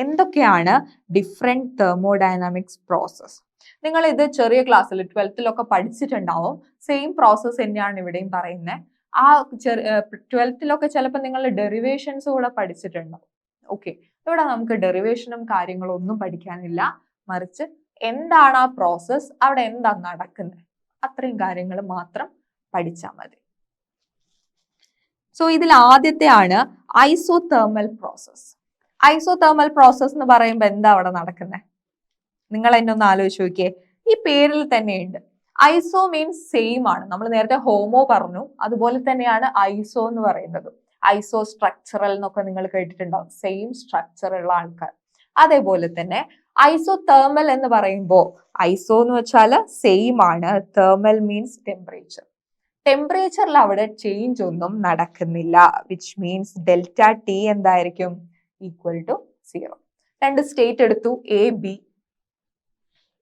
എന്തൊക്കെയാണ് ഡിഫറെന്റ് തെർമോഡൈനാമിക്സ് പ്രോസസ്? നിങ്ങൾ ഇത് ചെറിയ ക്ലാസ്സിൽ 12th പഠിച്ചിട്ടുണ്ടാവും. സെയിം പ്രോസസ് തന്നെയാണ് ഇവിടെയും പറയുന്നത്. ആ 12th ചിലപ്പോൾ നിങ്ങൾ ഡെറിവേഷൻസ് കൂടെ പഠിച്ചിട്ടുണ്ടാവും. ഓക്കെ, ഇവിടെ നമുക്ക് ഡെറിവേഷനും കാര്യങ്ങളും ഒന്നും പഠിക്കാനില്ല, മറിച്ച് എന്താണ് ആ പ്രോസസ്, അവിടെ എന്താ നടക്കുന്നത്, അത്രയും കാര്യങ്ങൾ മാത്രം പഠിച്ചാൽ മതി. സോ ഇതിൽ ആദ്യത്തെയാണ് ഐസോതെർമൽ പ്രോസസ്. ഐസോതെർമൽ പ്രോസസ് എന്ന് പറയുമ്പോൾ എന്താ അവിടെ നടക്കുന്നത്? നിങ്ങൾ എന്നെ ഒന്ന് ആലോചിച്ച് നോക്കിയേ. ഈ പേരിൽ തന്നെയുണ്ട്. ഐസോ മീൻസ് സെയിം ആണ്. നമ്മൾ നേരത്തെ ഹോമോ പറഞ്ഞു, അതുപോലെ തന്നെയാണ് ഐസോ എന്ന് പറയുന്നത്. ഐസോ സ്ട്രക്ചറൽ എന്നൊക്കെ നിങ്ങൾ കേട്ടിട്ടുണ്ടാവും, സെയിം സ്ട്രക്ചർ ഉള്ള ആൾക്കാർ. അതേപോലെ തന്നെ ഐസോതെർമൽ എന്ന് പറയുമ്പോൾ ഐസോ എന്ന് വെച്ചാൽ സെയിം ആണ്, തെർമൽ മീൻസ് ടെമ്പറേച്ചർ. ടെമ്പറേച്ചറിൽ അവിടെ ചേഞ്ച് ഒന്നും നടക്കുന്നില്ല, വിച്ച് മീൻസ് ഡെൽറ്റ ടി എന്തായിരിക്കും? Equal to 0. രണ്ട് സ്റ്റേറ്റ് എടുത്തു, എ ബി.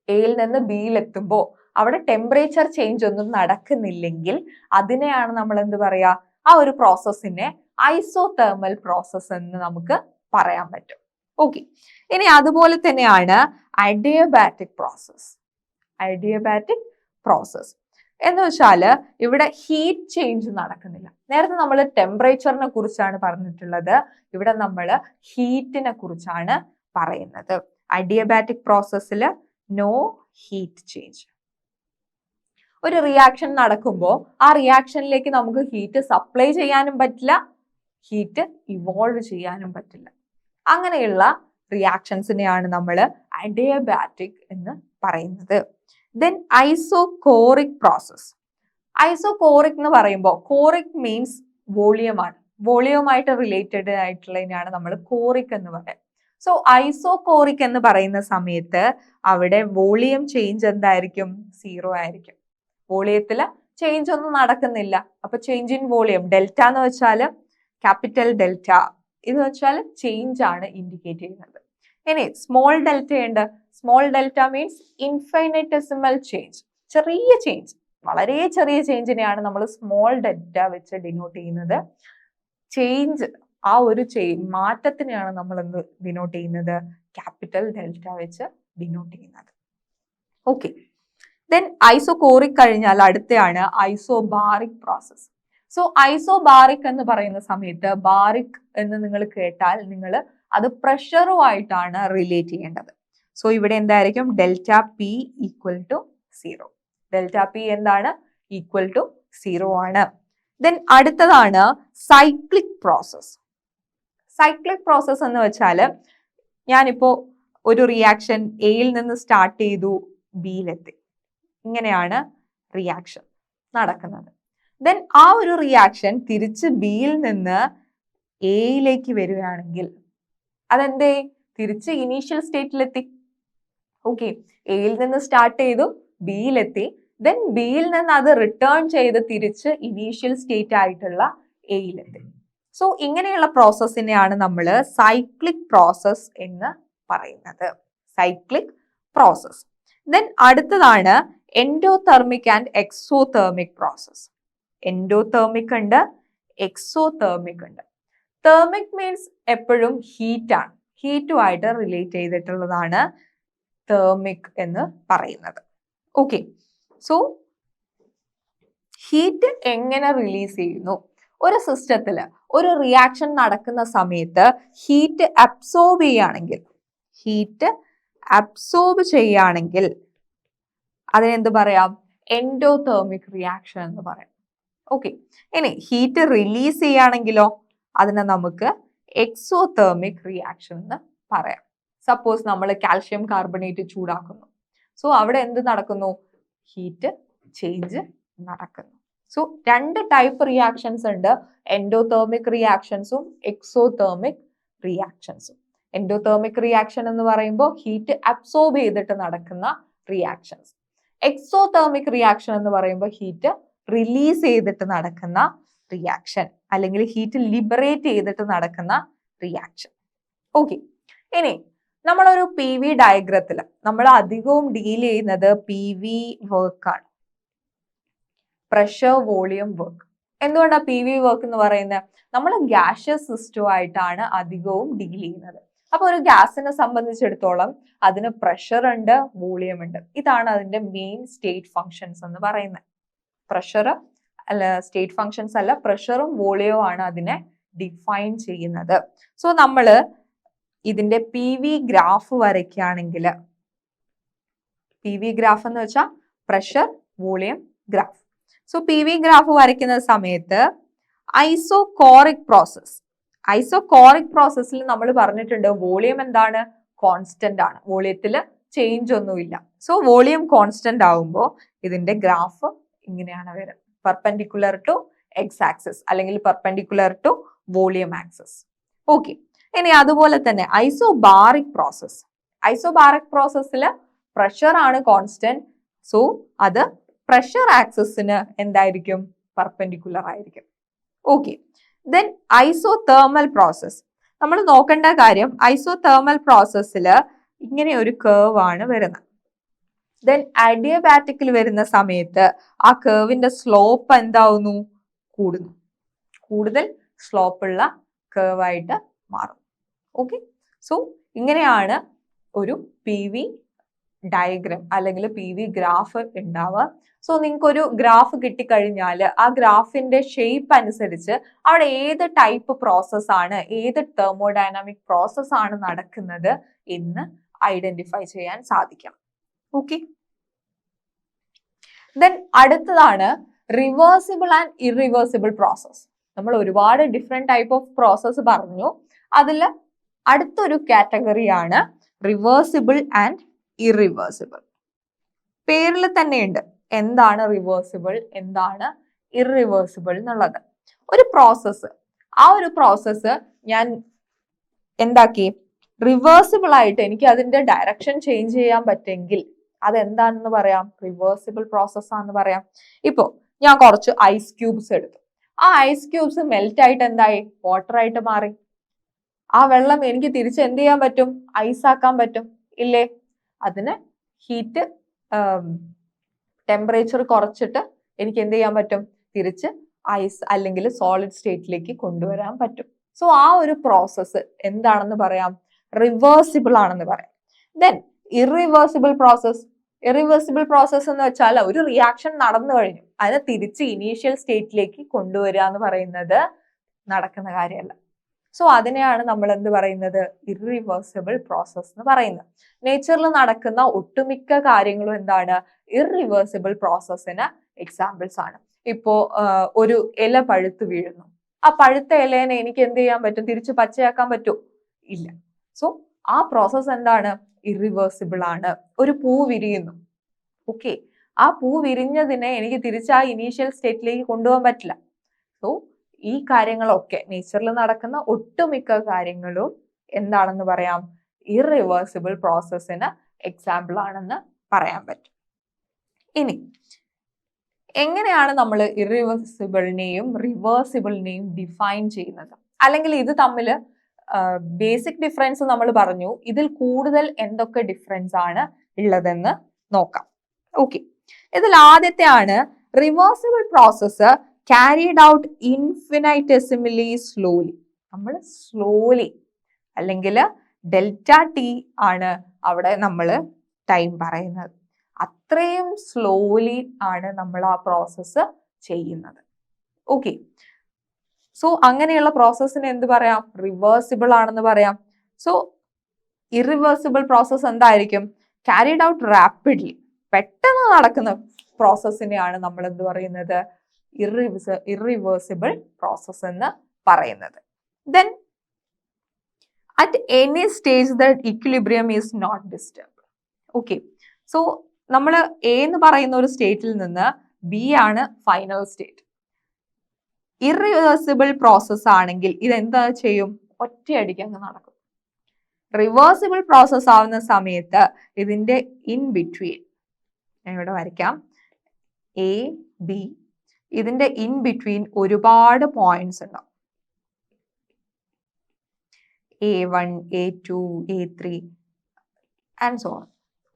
എയിൽ നിന്ന് ബിയിൽ എത്തുമ്പോൾ അവിടെ ടെമ്പറേച്ചർ ചേഞ്ച് ഒന്നും നടക്കുന്നില്ലെങ്കിൽ അതിനെയാണ് നമ്മൾ എന്ത് പറയാ? ആ ഒരു പ്രോസസ്സിനെ ഐസോതെർമൽ പ്രോസസ് എന്ന് നമുക്ക് പറയാൻ പറ്റും. ഓക്കെ, ഇനി അതുപോലെ തന്നെയാണ് അഡിയബാറ്റിക് പ്രോസസ്. അഡിയബാറ്റിക് പ്രോസസ് എന്ന് വെച്ചാല് ഇവിടെ ഹീറ്റ് ചേഞ്ച് നടക്കുന്നില്ല. നേരത്തെ നമ്മൾ ടെമ്പറേച്ചറിനെ കുറിച്ചാണ് പറഞ്ഞിട്ടുള്ളത്, ഇവിടെ നമ്മൾ ഹീറ്റിനെ കുറിച്ചാണ് പറയുന്നത്. അഡിയബാറ്റിക് പ്രോസസ്സിൽ നോ ഹീറ്റ് ചേഞ്ച്. ഒരു റിയാക്ഷൻ നടക്കുമ്പോൾ ആ റിയാക്ഷനിലേക്ക് നമുക്ക് ഹീറ്റ് സപ്ലൈ ചെയ്യാനും പറ്റില്ല, ഹീറ്റ് ഇവോൾവ് ചെയ്യാനും പറ്റില്ല. അങ്ങനെയുള്ള റിയാക്ഷൻസിനെയാണ് നമ്മൾ അഡിയബാറ്റിക് എന്ന് പറയുന്നത്. Then isochoric process. ഐസോകോറിക് എന്ന് പറയുമ്പോൾ കോറിക് മീൻസ് വോളിയം ആണ്. വോളിയവുമായിട്ട് റിലേറ്റഡ് ആയിട്ടുള്ളതിനാണ് നമ്മൾ കോറിക് എന്ന് പറയുന്നത്. സോ ഐസോകോറിക് എന്ന് പറയുന്ന സമയത്ത് അവിടെ വോളിയം ചേഞ്ച് എന്തായിരിക്കും? 0 ആയിരിക്കും. വോളിയത്തില് ചേഞ്ച് ഒന്നും നടക്കുന്നില്ല. അപ്പൊ ചേഞ്ച് ഇൻ വോളിയം ഡെൽറ്റ എന്ന് വെച്ചാൽ ക്യാപിറ്റൽ ഡെൽറ്റ എന്ന് വെച്ചാൽ ചേഞ്ച് ആണ് ഇൻഡിക്കേറ്റ് ചെയ്യുന്നത്. ഇനി സ്മോൾ ഡെൽറ്റ ഉണ്ട്. സ്മോൾ ഡെൽറ്റ മീൻസ് ഇൻഫൈനൈറ്റസിമൽ ചേഞ്ച്, ചെറിയ ചേഞ്ച്, വളരെ ചെറിയ ചേഞ്ചിനെയാണ് നമ്മൾ സ്മോൾ ഡെൽറ്റ വെച്ച് ഡിനോട്ട് ചെയ്യുന്നത്. ചേഞ്ച്, ആ ഒരു മാറ്റത്തിനെയാണ് നമ്മൾ എന്ത് ഡിനോട്ട് ചെയ്യുന്നത്? ക്യാപിറ്റൽ ഡെൽറ്റ വെച്ച് ഡിനോട്ട് ചെയ്യുന്നത്. ഓക്കെ, ദെൻ ഐസോകോറിക് കഴിഞ്ഞാൽ അടുത്തയാണ് ഐസോബാറിക് പ്രോസസ്. സോ ഐസോബാറിക് എന്ന് പറയുന്ന സമയത്ത് ബാറിക് എന്ന് നിങ്ങൾ കേട്ടാൽ നിങ്ങൾ അത് പ്രഷറുമായിട്ടാണ് റിലേറ്റ് ചെയ്യേണ്ടത്. സോ ഇവിടെ എന്തായിരിക്കും? Delta P equal to 0. Delta P എന്താണ്? ഈക്വൽ ടു 0 ആണ്. ദെൻ അടുത്തതാണ് സൈക്ലിക് പ്രോസസ്. സൈക്ലിക് പ്രോസസ് എന്ന് വെച്ചാൽ ഞാനിപ്പോ ഒരു റിയാക്ഷൻ എയിൽ നിന്ന് സ്റ്റാർട്ട് ചെയ്തു, ബിയിലെത്തി. ഇങ്ങനെയാണ് റിയാക്ഷൻ നടക്കുന്നത്. ദെൻ ആ ഒരു റിയാക്ഷൻ തിരിച്ച് ബിയിൽ നിന്ന് എയിലേക്ക് വരികയാണെങ്കിൽ അതെന്തേ? തിരിച്ച് ഇനീഷ്യൽ സ്റ്റേറ്റിലെത്തി. ഓക്കെ, എയിൽ നിന്ന് സ്റ്റാർട്ട് ചെയ്തു, ബിയിലെത്തി. ദെൻ ബിയിൽ നിന്ന് അത് റിട്ടേൺ ചെയ്ത് തിരിച്ച് ഇനീഷ്യൽ സ്റ്റേറ്റ് ആയിട്ടുള്ള എയിലെത്തി. സോ ഇങ്ങനെയുള്ള പ്രോസസ്സിനെയാണ് നമ്മൾ സൈക്ലിക് പ്രോസസ് എന്ന് പറയുന്നത്. Cyclic process. ദെൻ അടുത്തതാണ് endothermic and exothermic process. Endothermic ഉണ്ട്, എക്സോതെർമിക് ഉണ്ട്. തെർമിക് മീൻസ് എപ്പോഴും ഹീറ്റ് ആണ്, ഹീറ്റുമായിട്ട് റിലേറ്റ് ചെയ്തിട്ടുള്ളതാണ് തെർമിക് എന്ന് പറയുന്നത്. ഓക്കെ, സോ ഹീറ്റ് എങ്ങനെ റിലീസ് ചെയ്യുന്നു? ഒരു സിസ്റ്റത്തിൽ ഒരു റിയാക്ഷൻ നടക്കുന്ന സമയത്ത് ഹീറ്റ് അബ്സോർബ് ചെയ്യുകയാണെങ്കിൽ അതിനെന്ത് പറയാം? എൻഡോതെർമിക് റിയാക്ഷൻ എന്ന് പറയാം. ഓക്കെ, ഇനി ഹീറ്റ് റിലീസ് ചെയ്യുകയാണെങ്കിലോ അതിനെ നമുക്ക് എക്സോതെർമിക് റിയാക്ഷൻ എന്ന് പറയാം. സപ്പോസ് നമ്മൾ കാൽഷ്യം കാർബണേറ്റ് ചൂടാക്കുന്നു. സോ അവിടെ എന്ത് നടക്കുന്നു? ഹീറ്റ് ചേഞ്ച് നടക്കുന്നു. സോ രണ്ട് ടൈപ്പ് റിയാക്ഷൻസ് ഉണ്ട്, എൻഡോതെർമിക് റിയാക്ഷൻസും എക്സോതെർമിക് റിയാക്ഷൻസും. എൻഡോതെർമിക് റിയാക്ഷൻ എന്ന് പറയുമ്പോൾ ഹീറ്റ് അബ്സോർബ് ചെയ്തിട്ട് നടക്കുന്ന റിയാക്ഷൻസ്. എക്സോതെർമിക് റിയാക്ഷൻ എന്ന് പറയുമ്പോൾ ഹീറ്റ് റിലീസ് ചെയ്തിട്ട് നടക്കുന്ന റിയാക്ഷൻ അല്ലെങ്കിൽ ഹീറ്റ് ലിബറേറ്റ് ചെയ്തിട്ട് നടക്കുന്ന റിയാക്ഷൻ. ഓക്കെ, ഇനി നമ്മളൊരു പി വി ഡയഗ്രത്തിൽ നമ്മൾ അധികവും ഡീൽ ചെയ്യുന്നത് പി വി വർക്കാണ്, പ്രഷർ വോളിയം വർക്ക്. എന്തുകൊണ്ടാണ് പി വി വർക്ക് എന്ന് പറയുന്നത്? നമ്മൾ ഗ്യാഷ്യസ് സിസ്റ്റവുമായിട്ടാണ് അധികവും ഡീൽ ചെയ്യുന്നത്. അപ്പൊ ഒരു ഗ്യാസിനെ സംബന്ധിച്ചിടത്തോളം അതിന് പ്രഷർ ഉണ്ട്, വോളിയം ഉണ്ട്. ഇതാണ് അതിന്റെ മെയിൻ സ്റ്റേറ്റ് ഫങ്ഷൻസ് എന്ന് പറയുന്നത്. പ്രഷർ അല്ല, സ്റ്റേറ്റ് ഫങ്ഷൻസ് അല്ല, പ്രഷറും വോളിയവും ആണ് അതിനെ ഡിഫൈൻ ചെയ്യുന്നത്. സോ നമ്മള് ഇതിന്റെ പി വി ഗ്രാഫ് വരയ്ക്കുകയാണെങ്കിൽ, പി വി ഗ്രാഫ് എന്ന് വെച്ചാൽ pressure volume graph. So P V graph വരയ്ക്കുന്ന സമയത്ത് ഐസോകോറിക് പ്രോസസ്, ഐസോകോറിക് പ്രോസസ്സിൽ നമ്മൾ പറഞ്ഞിട്ടുണ്ട് വോളിയം എന്താണ്? കോൺസ്റ്റന്റ് ആണ്, വോളിയത്തിൽ ചേഞ്ച് ഒന്നുമില്ല. സോ വോളിയം കോൺസ്റ്റന്റ് ആവുമ്പോൾ ഇതിന്റെ ഗ്രാഫ് ഇങ്ങനെയാണ് വരുന്നത്, പെർപെൻഡിക്കുലർ ടു എക്സ് ആക്സിസ് അല്ലെങ്കിൽ perpendicular to volume axis. Okay, ഇനി അതുപോലെ തന്നെ ഐസോബാറിക് പ്രോസസ്, ഐസോബാറിക് പ്രോസസ്സിൽ പ്രഷർ ആണ് കോൺസ്റ്റന്റ്. സോ അത് പ്രഷർ ആക്സിസിന് എന്തായിരിക്കും? പെർപെൻഡിക്കുലർ ആയിരിക്കും. Okay, then isothermal process. നമ്മൾ നോക്കേണ്ട കാര്യം, ഐസോതേർമൽ പ്രോസസ്സിൽ ഇങ്ങനെ ഒരു കേർവ് ആണ് വരുന്നത്. ദെൻ അഡിയബാറ്റിക്കിൽ വരുന്ന സമയത്ത് ആ കേർവിന്റെ സ്ലോപ്പ് എന്താവുന്നു? കൂടുന്നു, കൂടുതൽ സ്ലോപ്പുള്ള കേർവായിട്ട് മാറും. ഓക്കെ, സോ ഇങ്ങനെയാണ് ഒരു പി വി ഡയഗ്രാം അല്ലെങ്കിൽ പി വി ഗ്രാഫ് ഉണ്ടാവുക. സോ നിങ്ങൾക്ക് ഒരു ഗ്രാഫ് കിട്ടിക്കഴിഞ്ഞാൽ ആ ഗ്രാഫിന്റെ ഷേപ്പ് അനുസരിച്ച് അവിടെ ഏത് ടൈപ്പ് പ്രോസസ് ആണ്, ഏത് തെർമോഡൈനാമിക് പ്രോസസ് ആണ് നടക്കുന്നത് എന്ന് ഐഡന്റിഫൈ ചെയ്യാൻ സാധിക്കണം. ഓക്കെ, ദെൻ അടുത്തതാണ് റിവേഴ്സിബിൾ ആൻഡ് ഇറിവേഴ്സിബിൾ പ്രോസസ്. നമ്മൾ ഒരുപാട് ഡിഫറെന്റ് ടൈപ്പ് ഓഫ് പ്രോസസ് പറഞ്ഞു. അതിൽ അടുത്തൊരു കാറ്റഗറിയാണ് റിവേഴ്സിബിൾ ആൻഡ് ഇറിവേഴ്സിബിൾ. പേരിൽ തന്നെയുണ്ട് എന്താണ് റിവേഴ്സിബിൾ, എന്താണ് ഇറിവേഴ്സിബിൾ എന്നുള്ളത്. ഒരു പ്രോസസ്സ്, ആ ഒരു പ്രോസസ്സ് ഞാൻ എന്താക്കി റിവേഴ്സിബിൾ ആയിട്ട് എനിക്ക് അതിന്റെ ഡയറക്ഷൻ ചേഞ്ച് ചെയ്യാൻ പറ്റുമെങ്കിൽ അതെന്താണെന്ന് പറയാം? റിവേഴ്സിബിൾ പ്രോസസ് ആണെന്ന് പറയാം. ഇപ്പോ ഞാൻ കുറച്ച് ഐസ് ക്യൂബ്സ് എടുത്തു. ആ ഐസ് ക്യൂബ്സ് മെൽറ്റ് ആയിട്ട് എന്തായി? വാട്ടർ ആയിട്ട് മാറി. ആ വെള്ളം എനിക്ക് തിരിച്ച് എന്ത് ചെയ്യാൻ പറ്റും? ഐസ് ആക്കാൻ പറ്റും, ഇല്ലേ? അതിന് ഹീറ്റ് ടെമ്പറേച്ചർ കുറച്ചിട്ട് എനിക്ക് എന്ത് ചെയ്യാൻ പറ്റും? തിരിച്ച് ഐസ് അല്ലെങ്കിൽ സോളിഡ് സ്റ്റേറ്റിലേക്ക് കൊണ്ടുവരാൻ പറ്റും. സോ ആ ഒരു പ്രോസസ്സ് എന്താണെന്ന് പറയാം? റിവേഴ്സിബിൾ ആണെന്ന് പറയാം. Then irreversible process. Irreversible process എന്ന് വെച്ചാൽ ഒരു റിയാക്ഷൻ നടന്നു കഴിഞ്ഞു, അതിനെ തിരിച്ച് ഇനീഷ്യൽ സ്റ്റേറ്റിലേക്ക് കൊണ്ടുവരിക എന്ന് പറയുന്നത് നടക്കുന്ന കാര്യമല്ല. സോ അതിനെയാണ് നമ്മൾ എന്ത് പറയുന്നത്? ഇറിവേഴ്സിബിൾ പ്രോസസ് എന്ന് പറയുന്നത്. നേച്ചറിൽ നടക്കുന്ന ഒട്ടുമിക്ക കാര്യങ്ങളും എന്താണ്? ഇറിവേഴ്സിബിൾ പ്രോസസ്സിന് എക്സാമ്പിൾസ് ആണ്. ഇപ്പോ ഒരു ഇല പഴുത്ത് വീഴുന്നു, ആ പഴുത്ത ഇലേനെ എനിക്ക് എന്ത് ചെയ്യാൻ പറ്റും? തിരിച്ച് പച്ചയാക്കാൻ പറ്റുമോ? ഇല്ല. സോ ആ പ്രോസസ് എന്താണ്? ഇറിവേഴ്സിബിൾ ആണ്. ഒരു പൂ വിരിയുന്നു, ഓക്കെ, ആ പൂ വിരിഞ്ഞതിനെ എനിക്ക് തിരിച്ച് ആ ഇനീഷ്യൽ സ്റ്റേറ്റിലേക്ക് കൊണ്ടുപോകാൻ പറ്റില്ല. സോ ഈ കാര്യങ്ങളൊക്കെ നേച്ചറിൽ നടക്കുന്ന ഒട്ടുമിക്ക കാര്യങ്ങളും എന്താണെന്ന് പറയാം? ഇറിവേഴ്സിബിൾ പ്രോസസ്സിന് എക്സാമ്പിൾ ആണെന്ന് പറയാൻ പറ്റും. ഇനി എങ്ങനെയാണ് നമ്മൾ ഇറിവേഴ്സിബിളിനെയും റിവേഴ്സിബിളിനെയും ഡിഫൈൻ ചെയ്യുന്നത്? അല്ലെങ്കിൽ ഇത് തമ്മിൽ ബേസിക് ഡിഫറൻസ് നമ്മൾ പറഞ്ഞു, ഇതിൽ കൂടുതൽ എന്തൊക്കെ ഡിഫറൻസ് ആണ് ഉള്ളതെന്ന് നോക്കാം. ഓക്കെ, ഇതിൽ ആദ്യത്തെ ആണ് reversible process carried out infinitesimally slowly. നമ്മൾ സ്ലോലി അല്ലെങ്കിൽ ഡെൽറ്റ ടി ആണ് അവിടെ നമ്മൾ ടൈം പറയുന്നത്. അത്രയും സ്ലോലി ആണ് നമ്മൾ ആ പ്രോസസ്സ് ചെയ്യുന്നത്. ഓക്കെ, സോ അങ്ങനെയുള്ള പ്രോസസ്സിന് എന്ത് പറയാം? റിവേഴ്സിബിൾ ആണെന്ന് പറയാം. സോ ഇറിവേഴ്സിബിൾ പ്രോസസ്സ് എന്തായിരിക്കും? carried out rapidly, പെട്ടെന്ന് നടക്കുന്ന പ്രോസസ്സിനെയാണ് നമ്മൾ എന്ത് പറയുന്നത്? ഇറിവേഴ്സിബിൾ പ്രോസസ് എന്ന് പറയുന്നത്. Then at any stage that equilibrium is not disturbed. Okay, so നമ്മൾ എ എന്ന് പറയുന്ന ഒരു സ്റ്റേറ്റിൽ നിന്ന് ബി ആണ് ഫൈനൽ സ്റ്റേറ്റ്. ഇറിവേഴ്സിബിൾ പ്രോസസ് ആണെങ്കിൽ ഇത് എന്താ ചെയ്യും? ഒറ്റയടിക്ക് അങ്ങ് നടക്കും. റിവേഴ്സിബിൾ പ്രോസസ് ആവുന്ന സമയത്ത് ഇതിന്റെ ഇൻ ബിറ്റ്വീൻ ഞാൻ ഇവിടെ വരയ്ക്കാം, എ ബി, ഇതിന്റെ ഇൻ ബിറ്റ്വീൻ ഒരുപാട് പോയിന്റ്സ് ഉണ്ടാവും. A1, A2, A3 and so on.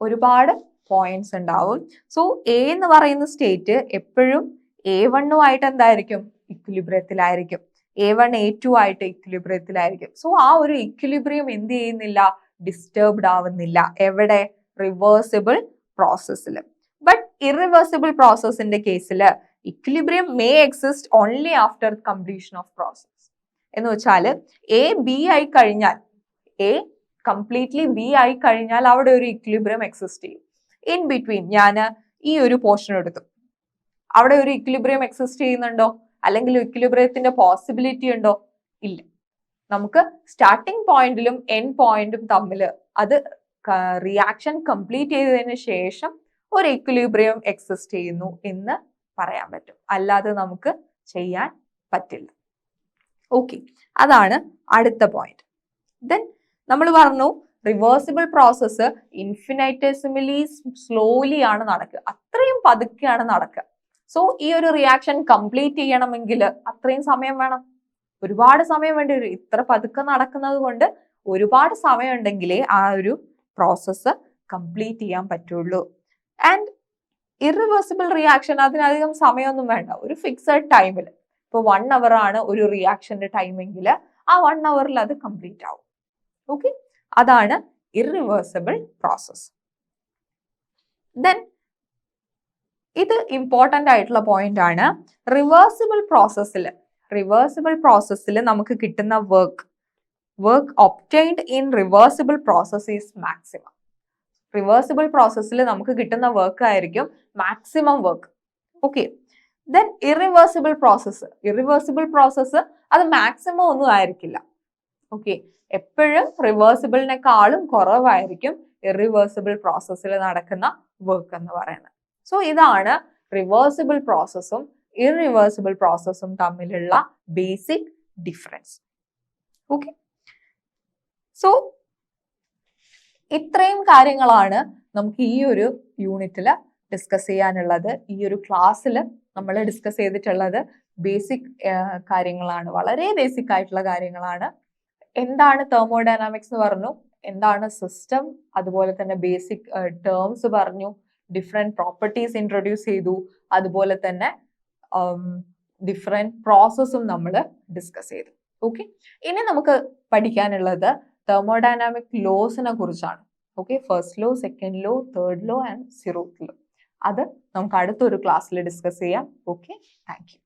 ഒരുപാട് പോയിന്റ്സ് ഉണ്ടാവും. സോ എ എന്ന് പറയുന്ന സ്റ്റേറ്റ് എപ്പോഴും A1 എന്തായിരിക്കും, ഇക്വിലിബ്രിയത്തിലായിരിക്കും. A1 A2 ആയിട്ട് ഇക്വിലിബ്രിയത്തിലായിരിക്കും. സോ ആ ഒരു ഇക്വിലിബ്രിയം എന്ത് ചെയ്യുന്നില്ല, ഡിസ്റ്റർബ്ഡ് ആവുന്നില്ല. എവിടെ? റിവേഴ്സിബിൾ പ്രോസസ്സിൽ. ബട്ട് ഇറിവേഴ്സിബിൾ പ്രോസസ്സിന്റെ കേസിൽ equilibrium may exist only after completion of process. എന്ന് വെച്ചാൽ എ ബി ആയി കഴിഞ്ഞാൽ, എ കംപ്ലീറ്റ്ലി ബി ആയി കഴിഞ്ഞാൽ അവിടെ ഒരു ഇക്വിലിബ്രിയം എക്സിസ്റ്റ് ചെയ്യും. ഇൻ ബിറ്റ്വീൻ ഞാൻ ഈ ഒരു പോർഷൻ എടുത്തു, അവിടെ ഒരു ഇക്വിലിബ്രിയം എക്സിസ്റ്റ് ചെയ്യുന്നുണ്ടോ, അല്ലെങ്കിൽ ഇക്വിലിബ്രിയത്തിന്റെ പോസിബിലിറ്റി ഉണ്ടോ? ഇല്ല. നമുക്ക് സ്റ്റാർട്ടിംഗ് പോയിന്റിലും എൻഡ് പോയിന്റും തമ്മിൽ അത് റിയാക്ഷൻ കംപ്ലീറ്റ് ചെയ്തതിന് ശേഷം ഒരു ഇക്വിലിബ്രിയം എക്സിസ്റ്റ് ചെയ്യുന്നു എന്ന് പറയാൻ പറ്റും. അല്ലാതെ നമുക്ക് ചെയ്യാൻ പറ്റില്ല. ഓക്കെ, അതാണ് അടുത്ത പോയിന്റ്. ദെൻ നമ്മൾ പറഞ്ഞു റിവേഴ്സിബിൾ പ്രോസസ്സ് ഇൻഫിനൈറ്റസിമലി സ്ലോലി ആണ് നടക്കുക, അത്രയും പതുക്കെയാണ് നടക്കുക. സോ ഈ ഒരു റിയാക്ഷൻ കംപ്ലീറ്റ് ചെയ്യണമെങ്കിൽ അത്രയും സമയം വേണം, ഒരുപാട് സമയം വേണ്ടി വരും. ഇത്ര പതുക്കെ നടക്കുന്നത് കൊണ്ട് ഒരുപാട് സമയം ഉണ്ടെങ്കിലേ ആ ഒരു പ്രോസസ്സ് കംപ്ലീറ്റ് ചെയ്യാൻ പറ്റുള്ളൂ. ആൻഡ് ഇറിവേഴ്സിബിൾ റിയാക്ഷൻ അതിനധികം സമയമൊന്നും വേണ്ട, ഒരു ഫിക്സഡ് ടൈമിൽ. ഇപ്പോൾ 1 hour ആണ് ഒരു റിയാക്ഷന്റെ ടൈമെങ്കിൽ ആ 1 hourൽ അത് കംപ്ലീറ്റ് ആവും. ഓക്കെ, അതാണ് ഇറിവേഴ്സിബിൾ പ്രോസസ്. ദെൻ ഇത് ഇമ്പോർട്ടൻ്റ് ആയിട്ടുള്ള പോയിന്റ് ആണ്. റിവേഴ്സിബിൾ പ്രോസസ്സിൽ നമുക്ക് കിട്ടുന്ന work obtained in reversible process is maximum. Reversible പ്രോസസ്സിൽ നമുക്ക് കിട്ടുന്ന വർക്ക് ആയിരിക്കും maximum work. Okay, then irreversible process അത് മാക്സിമം ഒന്നും ആയിരിക്കില്ല. ഓക്കെ, എപ്പോഴും റിവേഴ്സിബിളിനെക്കാളും കുറവായിരിക്കും ഇറിവേഴ്സിബിൾ പ്രോസസ്സിൽ നടക്കുന്ന വർക്ക് എന്ന് പറയുന്നത്. സോ ഇതാണ് റിവേഴ്സിബിൾ പ്രോസസ്സും ഇറിവേഴ്സിബിൾ പ്രോസസ്സും തമ്മിലുള്ള ബേസിക് ഡിഫറൻസ്. ഓക്കെ, സോ ഇത്രയും കാര്യങ്ങളാണ് നമുക്ക് ഈ ഒരു യൂണിറ്റിൽ ഡിസ്കസ് ചെയ്യാനുള്ളത്. ഈ ഒരു ക്ലാസ്സിൽ നമ്മൾ ഡിസ്കസ് ചെയ്തിട്ടുള്ളത് ബേസിക് കാര്യങ്ങളാണ്, വളരെ ബേസിക് ആയിട്ടുള്ള കാര്യങ്ങളാണ്. എന്താണ് തെർമോഡൈനാമിക്സ് എന്ന് പറഞ്ഞു, എന്താണ് സിസ്റ്റം, അതുപോലെ തന്നെ ബേസിക് ടേംസ് പറഞ്ഞു, ഡിഫറെന്റ് പ്രോപ്പർട്ടീസ് ഇൻട്രൊഡ്യൂസ് ചെയ്തു, അതുപോലെ തന്നെ ഡിഫറെന്റ് പ്രോസസ്സും നമ്മൾ ഡിസ്കസ് ചെയ്തു. ഓക്കെ, ഇനി നമുക്ക് പഠിക്കാനുള്ളത് തെർമോഡൈനാമിക് ലോസിനെ കുറിച്ചാണ്. Okay, first law, second law, third law and 0th law. അത് നമുക്ക് അടുത്തൊരു ക്ലാസ്സിൽ ഡിസ്കസ് ചെയ്യാം. Okay, thank U.